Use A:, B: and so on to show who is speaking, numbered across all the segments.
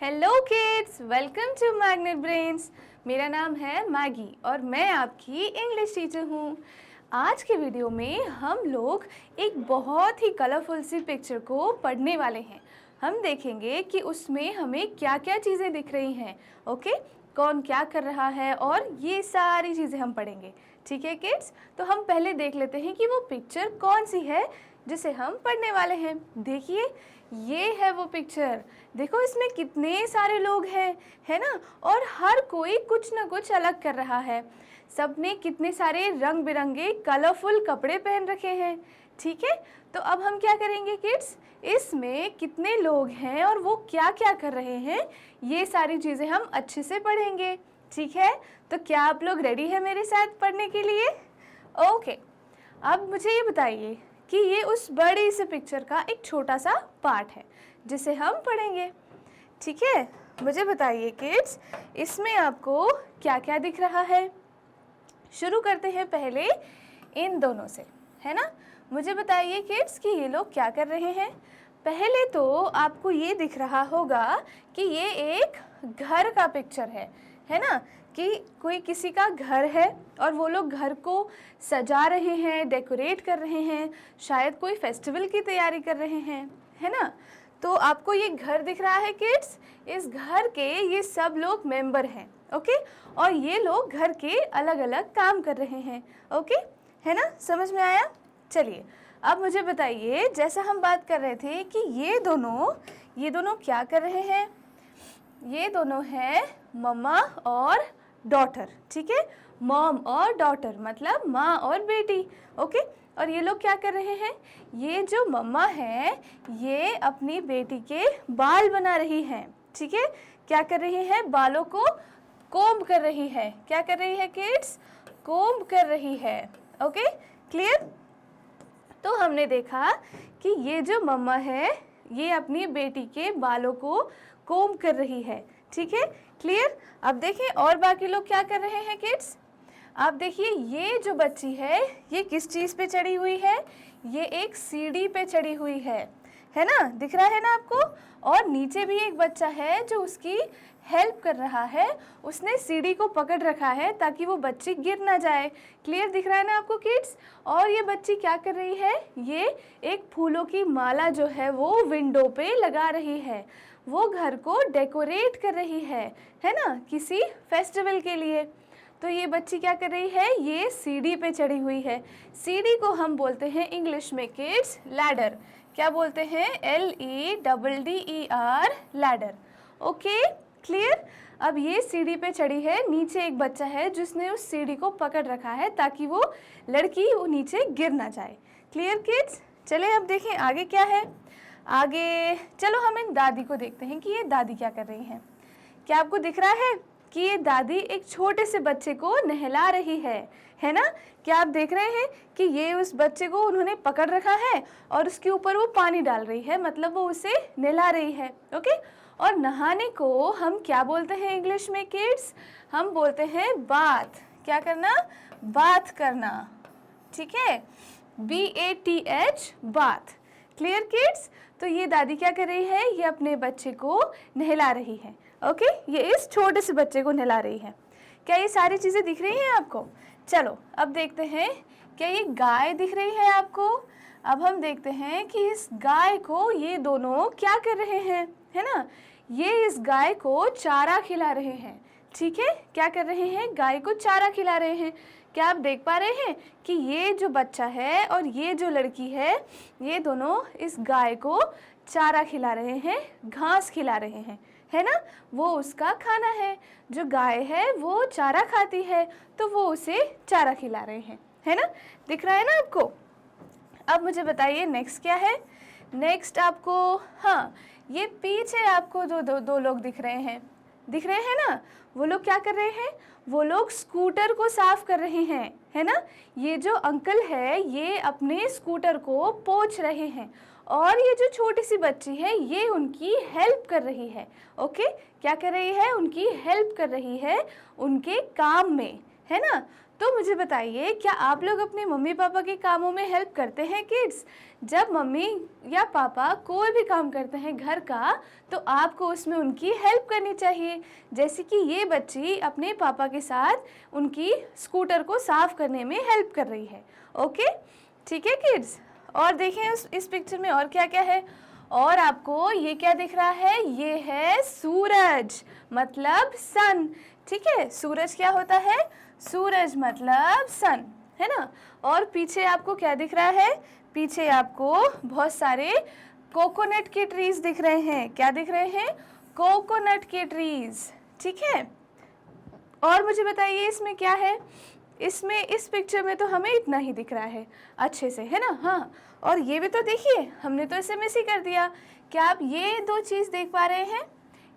A: Hello kids, welcome to Magnet Brains. मेरा नाम है मैगी और मैं आपकी इंग्लिश टीचर हूँ। आज के वीडियो में हम लोग एक बहुत ही कलरफुल सी पिक्चर को पढ़ने वाले हैं। हम देखेंगे कि उसमें हमें क्या क्या चीज़ें दिख रही हैं, ओके, कौन क्या कर रहा है और ये सारी चीज़ें हम पढ़ेंगे। ठीक है किड्स, तो हम पहले देख लेते हैं कि वो पिक्चर कौन सी है जिसे हम पढ़ने वाले हैं। देखिए, ये है वो पिक्चर। देखो इसमें कितने सारे लोग हैं, है ना, और हर कोई कुछ ना कुछ अलग कर रहा है। सबने कितने सारे रंग बिरंगे कलरफुल कपड़े पहन रखे हैं। ठीक है, तो अब हम क्या करेंगे किड्स, इसमें कितने लोग हैं और वो क्या क्या कर रहे हैं, ये सारी चीज़ें हम अच्छे से पढ़ेंगे। ठीक है, तो क्या आप लोग रेडी हैं मेरे साथ पढ़ने के लिए? ओके, अब मुझे ये बताइए कि ये उस बड़ी सी पिक्चर का एक छोटा सा पार्ट है जिसे हम पढ़ेंगे। ठीक है, मुझे बताइए किड्स, इसमें आपको क्या क्या दिख रहा है। शुरू करते हैं पहले इन दोनों से, है ना। मुझे बताइए किड्स कि ये लोग क्या कर रहे हैं। पहले तो आपको ये दिख रहा होगा कि ये एक घर का पिक्चर है ना, कि कोई किसी का घर है और वो लोग घर को सजा रहे हैं, डेकोरेट कर रहे हैं, शायद कोई फेस्टिवल की तैयारी कर रहे हैं, है ना। तो आपको ये घर दिख रहा है किड्स, इस घर के ये सब लोग मेंबर हैं, ओके, और ये लोग घर के अलग अलग काम कर रहे हैं, ओके, है ना, समझ में आया। चलिए अब मुझे बताइए, जैसा हम बात कर रहे थे कि ये दोनों क्या कर रहे हैं। ये दोनों हैं मम्मा और डॉटर। ठीक है, मॉम और डॉटर मतलब माँ और बेटी, ओके। और ये लोग क्या कर रहे हैं, ये जो मम्मा है ये अपनी बेटी के बाल बना रही हैं। ठीक है, क्या कर रही है, बालों को कोम्ब कर रही है। क्या कर रही है किड्स, कोम्ब कर रही है, ओके, क्लियर। तो हमने देखा कि ये जो मम्मा है ये अपनी बेटी के बालों को कोम्ब कर रही है। ठीक है, क्लियर। अब देखिए और बाकी लोग क्या कर रहे हैं किड्स। आप देखिए ये जो बच्ची है ये किस चीज़ पे चढ़ी हुई है, ये एक सीढ़ी पे चढ़ी हुई है ना, दिख रहा है ना आपको। और नीचे भी एक बच्चा है जो उसकी हेल्प कर रहा है, उसने सीढ़ी को पकड़ रखा है ताकि वो बच्ची गिर ना जाए। क्लियर दिख रहा है ना आपको किड्स। और ये बच्ची क्या कर रही है, ये एक फूलों की माला जो है वो विंडो पे लगा रही है, वो घर को डेकोरेट कर रही है ना, किसी फेस्टिवल के लिए। तो ये बच्ची क्या कर रही है, ये सीढ़ी पे चढ़ी हुई है। सीढ़ी को हम बोलते हैं इंग्लिश में किड्स लैडर। क्या बोलते हैं, LEDDER, लैडर, ओके, क्लियर। अब ये सीढ़ी पे चढ़ी है, नीचे एक बच्चा है जिसने उस सीढ़ी को पकड़ रखा है ताकि वो लड़की वो नीचे गिर ना जाए। Clear kids. चले अब देखें आगे क्या है। आगे चलो हम इन दादी को देखते हैं कि ये दादी क्या कर रही हैं। क्या आपको दिख रहा है कि ये दादी एक छोटे से बच्चे को नहला रही है ना। क्या आप देख रहे हैं कि ये उस बच्चे को उन्होंने पकड़ रखा है और उसके ऊपर वो पानी डाल रही है, मतलब वो उसे नहला रही है, ओके। और नहाने को हम क्या बोलते हैं इंग्लिश में किड्स, हम बोलते हैं बाथ। क्या करना, बाथ करना। ठीक है, BATH, बाथ। Clear kids. तो ये दादी क्या कर रही है, ये अपने बच्चे को नहला रही है, ओके, ये इस छोटे से बच्चे को नहला रही है। क्या ये सारी चीज़ें दिख रही हैं आपको। चलो अब देखते हैं, क्या ये गाय दिख रही है आपको। अब हम देखते हैं कि इस गाय को ये दोनों क्या कर रहे हैं, है ना, ये इस गाय को चारा खिला रहे हैं। ठीक है, क्या कर रहे हैं, गाय को चारा खिला रहे हैं। क्या आप देख पा रहे हैं कि ये जो बच्चा है और ये जो लड़की है ये दोनों इस गाय को चारा खिला रहे हैं, घास खिला रहे हैं, है ना, वो उसका खाना है। जो गाय है वो चारा खाती है तो वो उसे चारा खिला रहे हैं, है ना, दिख रहा है ना आपको। अब मुझे बताइए नेक्स्ट क्या है। नेक्स्ट आपको, हाँ, ये पीछे आपको दो लोग दिख रहे हैं ना। वो लोग क्या कर रहे हैं, वो लोग स्कूटर को साफ कर रहे हैं, है ना। ये जो अंकल है ये अपने स्कूटर को पोंछ रहे हैं और ये जो छोटी सी बच्ची है ये उनकी हेल्प कर रही है, ओके। क्या कर रही है, उनकी हेल्प कर रही है उनके काम में, है ना? तो मुझे बताइए, क्या आप लोग अपने मम्मी पापा के कामों में हेल्प करते हैं किड्स? जब मम्मी या पापा कोई भी काम करते हैं घर का, तो आपको उसमें उनकी हेल्प करनी चाहिए। जैसे कि ये बच्ची अपने पापा के साथ उनकी स्कूटर को साफ करने में हेल्प कर रही है। ओके, ठीक है किड्स? और देखें इस पिक्चर में और क्या क्या है। और आपको ये क्या दिख रहा है? ये है सूरज, मतलब सन। ठीक है, सूरज क्या होता है? सूरज मतलब सन, है ना? और पीछे आपको क्या दिख रहा है? पीछे आपको बहुत सारे कोकोनट के ट्रीज दिख रहे हैं। क्या दिख रहे हैं? कोकोनट के ट्रीज। ठीक है, और मुझे बताइए इसमें क्या है? इसमें इस पिक्चर में तो हमें इतना ही दिख रहा है अच्छे से, है ना? हाँ, और ये भी तो देखिए, हमने तो इसे मिस ही कर दिया। क्या आप ये दो चीज़ देख पा रहे हैं?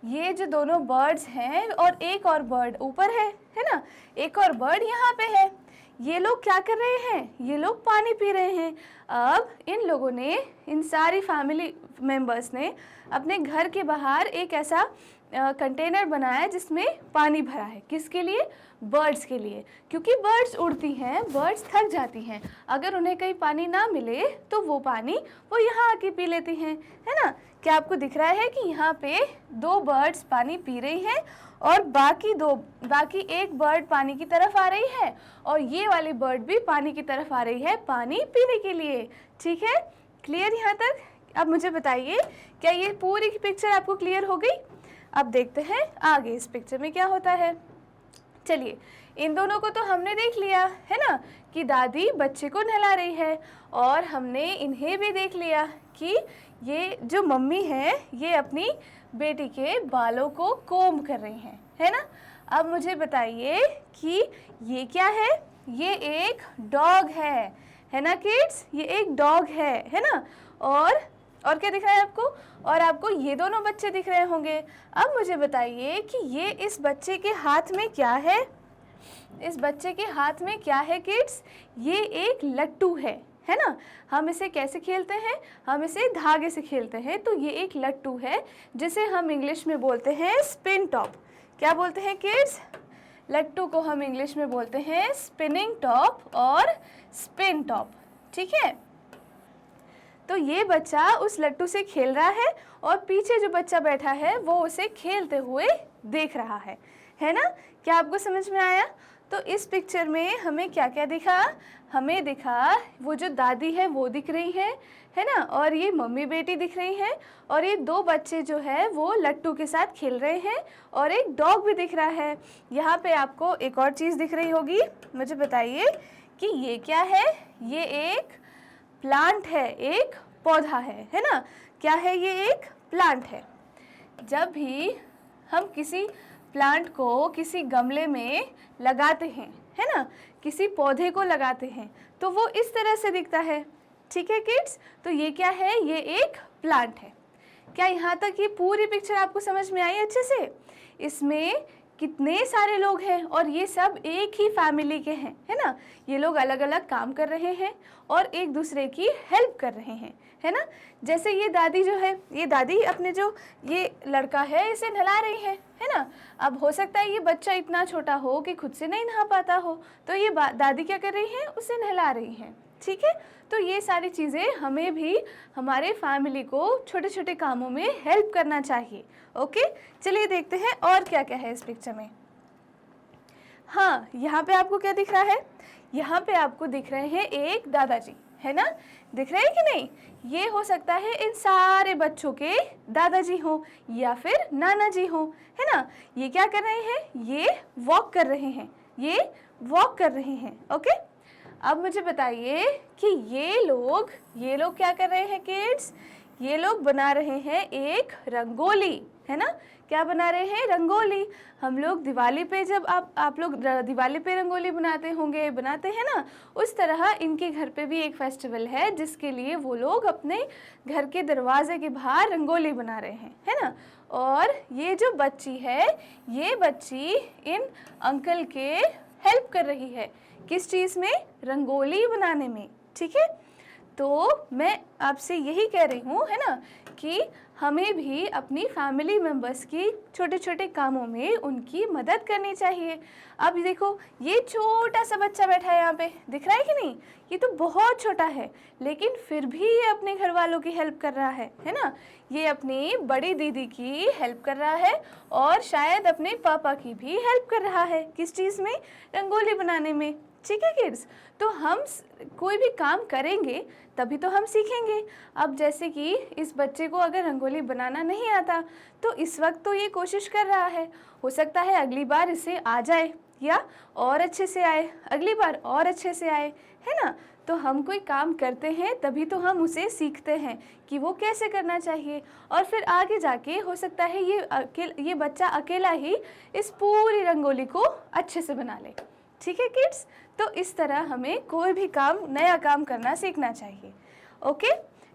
A: ये जो दोनों बर्ड्स हैं और एक और बर्ड ऊपर है ना? एक और बर्ड यहाँ पे है। ये लोग क्या कर रहे हैं? ये लोग पानी पी रहे हैं। अब इन लोगों ने, इन सारी फैमिली मेंबर्स ने अपने घर के बाहर एक ऐसा कंटेनर बनाया जिसमें पानी भरा है। किसके लिए? बर्ड्स के लिए, क्योंकि बर्ड्स उड़ती हैं, बर्ड्स थक जाती हैं। अगर उन्हें कहीं पानी ना मिले तो वो पानी वो यहाँ आके पी लेती हैं, है ना? क्या आपको दिख रहा है कि यहाँ पे दो बर्ड्स पानी पी रही हैं और बाकी एक बर्ड पानी की तरफ आ रही है और ये वाली बर्ड भी पानी की तरफ आ रही है पानी पीने के लिए। ठीक है, क्लियर यहाँ तक? अब मुझे बताइए, क्या ये पूरी की पिक्चर आपको क्लियर हो गई? अब देखते हैं आगे इस पिक्चर में क्या होता है। चलिए, इन दोनों को तो हमने देख लिया, है ना, कि दादी बच्चे को नहला रही है, और हमने इन्हें भी देख लिया कि ये जो मम्मी है ये अपनी बेटी के बालों को कोम्ब कर रही हैं, है ना? अब मुझे बताइए कि ये क्या है? ये एक डॉग है ना किड्स? ये एक डॉग है ना? और क्या दिख रहा है आपको? और आपको ये दोनों बच्चे दिख रहे होंगे। अब मुझे बताइए कि ये इस बच्चे के हाथ में क्या है? इस बच्चे के हाथ में क्या है किड्स? ये एक लट्टू है ना? हम इसे कैसे खेलते हैं? हम इसे धागे से खेलते हैं। तो ये एक लट्टू है जिसे हम इंग्लिश में बोलते हैं स्पिन टॉप। क्या बोलते हैं किड्स? लट्टू को हम इंग्लिश में बोलते हैं स्पिनिंग टॉप और स्पिन टॉप। ठीक है, तो ये बच्चा उस लट्टू से खेल रहा है और पीछे जो बच्चा बैठा है वो उसे खेलते हुए देख रहा है ना? क्या आपको समझ में आया? तो इस पिक्चर में हमें क्या क्या दिखा? हमें दिखा वो जो दादी है वो दिख रही है ना? और ये मम्मी बेटी दिख रही हैं, और ये दो बच्चे जो है वो लट्टू के साथ खेल रहे हैं, और एक डॉग भी दिख रहा है। यहाँ पे आपको एक और चीज़ दिख रही होगी। मुझे बताइए कि ये क्या है? ये एक प्लांट है, एक पौधा है ना? क्या है? ये एक प्लांट है। जब भी हम किसी प्लांट को किसी गमले में लगाते हैं, है ना, किसी पौधे को लगाते हैं, तो वो इस तरह से दिखता है। ठीक है किड्स? तो ये क्या है? ये एक प्लांट है। क्या यहाँ तक ये पूरी पिक्चर आपको समझ में आई अच्छे से? इसमें कितने सारे लोग हैं और ये सब एक ही फैमिली के हैं, है ना? ये लोग अलग अलग काम कर रहे हैं और एक दूसरे की हेल्प कर रहे हैं, है ना? जैसे ये दादी जो है, ये दादी अपने जो ये लड़का है इसे नहला रही है ना? अब हो सकता है ये बच्चा इतना छोटा हो कि खुद से नहीं नहा पाता हो, तो ये दादी क्या कर रही हैं? उसे नहला रही हैं। ठीक है, तो ये सारी चीज़ें हमें भी हमारे फैमिली को छोटे छोटे कामों में हेल्प करना चाहिए। ओके, चलिए देखते हैं और क्या क्या है इस पिक्चर में। हाँ, यहाँ पे आपको क्या दिख रहा है? यहाँ पे आपको दिख रहे हैं एक दादाजी, है ना? दिख रहे हैं कि नहीं? ये हो सकता है इन सारे बच्चों के दादाजी हों या फिर नाना जी हों, है ना? ये क्या कर रहे हैं? ये वॉक कर रहे हैं, ये वॉक कर रहे हैं। ओके, अब मुझे बताइए कि ये लोग क्या कर रहे हैं किड्स? ये लोग बना रहे हैं एक रंगोली, है ना? क्या बना रहे हैं? रंगोली। हम लोग दिवाली पे जब आप लोग दिवाली पे रंगोली बनाते हैं ना, उस तरह इनके घर पे भी एक फेस्टिवल है जिसके लिए वो लोग अपने घर के दरवाजे के बाहर रंगोली बना रहे हैं, है ना? और ये जो बच्ची है, ये बच्ची इन अंकल के हेल्प कर रही है। किस चीज़ में? रंगोली बनाने में। ठीक है, तो मैं आपसे यही कह रही हूँ, है ना, कि हमें भी अपनी फैमिली मेम्बर्स की छोटे छोटे कामों में उनकी मदद करनी चाहिए। अब देखो, ये छोटा सा बच्चा बैठा है यहाँ पे, दिख रहा है कि नहीं? ये तो बहुत छोटा है, लेकिन फिर भी ये अपने घर वालों की हेल्प कर रहा है ना? ये अपनी बड़ी दीदी की हेल्प कर रहा है और शायद अपने पापा की भी हेल्प कर रहा है। किस चीज़ में? रंगोली बनाने में। ठीक है किड्स, तो हम कोई भी काम करेंगे तभी तो हम सीखेंगे। अब जैसे कि इस बच्चे को अगर रंगोली बनाना नहीं आता तो इस वक्त तो ये कोशिश कर रहा है, हो सकता है अगली बार इसे आ जाए या और अच्छे से आए, अगली बार और अच्छे से आए, है ना? तो हम कोई काम करते हैं तभी तो हम उसे सीखते हैं कि वो कैसे करना चाहिए, और फिर आगे जाके हो सकता है ये बच्चा अकेला ही इस पूरी रंगोली को अच्छे से बना ले। ठीक है किड्स, तो इस तरह हमें कोई भी काम, नया काम करना सीखना चाहिए। ओके,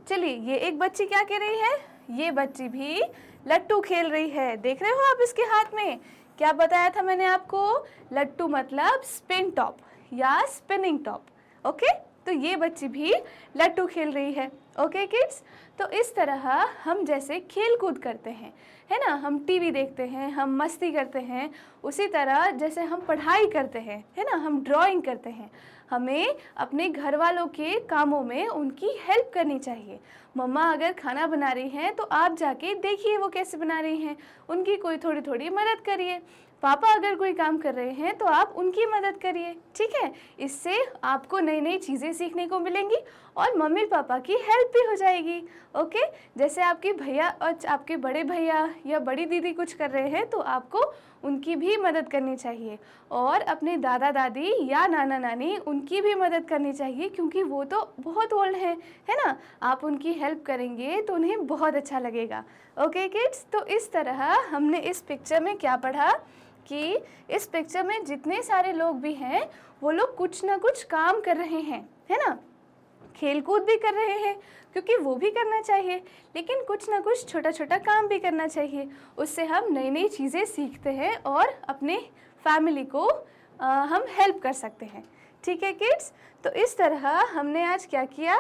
A: चलिए, ये एक बच्ची क्या कर रही है? ये बच्ची भी लट्टू खेल रही है। देख रहे हो आप इसके हाथ में? क्या बताया था मैंने आपको? लट्टू मतलब स्पिन टॉप या स्पिनिंग टॉप। ओके, तो ये बच्ची भी लट्टू खेल रही है। ओके किड्स, तो इस तरह हम जैसे खेल कूद करते हैं, है ना, हम टीवी देखते हैं, हम मस्ती करते हैं, उसी तरह जैसे हम पढ़ाई करते हैं, है ना, हम ड्राइंग करते हैं, हमें अपने घर वालों के कामों में उनकी हेल्प करनी चाहिए। मम्मा अगर खाना बना रही हैं तो आप जाके देखिए वो कैसे बना रही हैं, उनकी कोई थोड़ी थोड़ी मदद करिए। पापा अगर कोई काम कर रहे हैं तो आप उनकी मदद करिए। ठीक है, इससे आपको नई नई चीज़ें सीखने को मिलेंगी और मम्मी पापा की हेल्प भी हो जाएगी। ओके, जैसे आपके भैया और आपके बड़े भैया या बड़ी दीदी कुछ कर रहे हैं तो आपको उनकी भी मदद करनी चाहिए, और अपने दादा दादी या नाना नानी उनकी भी मदद करनी चाहिए, क्योंकि वो तो बहुत ओल्ड हैं, है ना? आप उनकी हेल्प करेंगे तो उन्हें बहुत अच्छा लगेगा। ओके किड्स, तो इस तरह हमने इस पिक्चर में क्या पढ़ा कि इस पिक्चर में जितने सारे लोग भी हैं वो लोग कुछ ना कुछ काम कर रहे हैं, है ना? खेल कूद भी कर रहे हैं क्योंकि वो भी करना चाहिए, लेकिन कुछ ना कुछ छोटा छोटा काम भी करना चाहिए। उससे हम नई नई चीज़ें सीखते हैं और अपने फैमिली को हम हेल्प कर सकते हैं। ठीक है किड्स, तो इस तरह हमने आज क्या किया?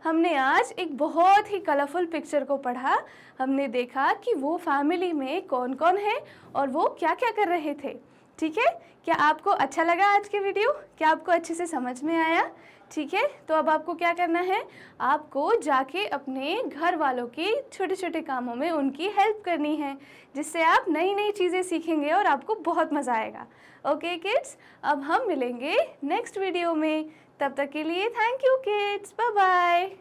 A: हमने आज एक बहुत ही कलरफुल पिक्चर को पढ़ा। हमने देखा कि वो फैमिली में कौन कौन है और वो क्या क्या कर रहे थे। ठीक है, क्या आपको अच्छा लगा आज के वीडियो? क्या आपको अच्छे से समझ में आया? ठीक है, तो अब आपको क्या करना है? आपको जाके अपने घर वालों के छोटे छोटे कामों में उनकी हेल्प करनी है, जिससे आप नई नई चीज़ें सीखेंगे और आपको बहुत मज़ा आएगा। ओके किड्स, अब हम मिलेंगे नेक्स्ट वीडियो में। तब तक के लिए thank you kids, bye bye.